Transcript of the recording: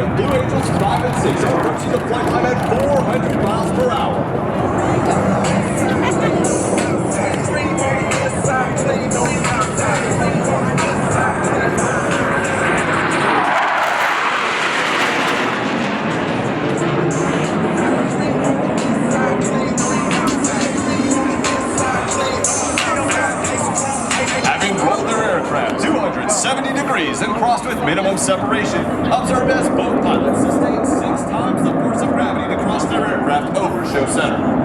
and Blue Angels 5 and 6 are approaching the flight time at 400 miles per hour. Having rolled their aircraft 270 degrees and crossed with minimum separation, observe as both pilots sustain 6 times the force of gravity to cross their aircraft over show center.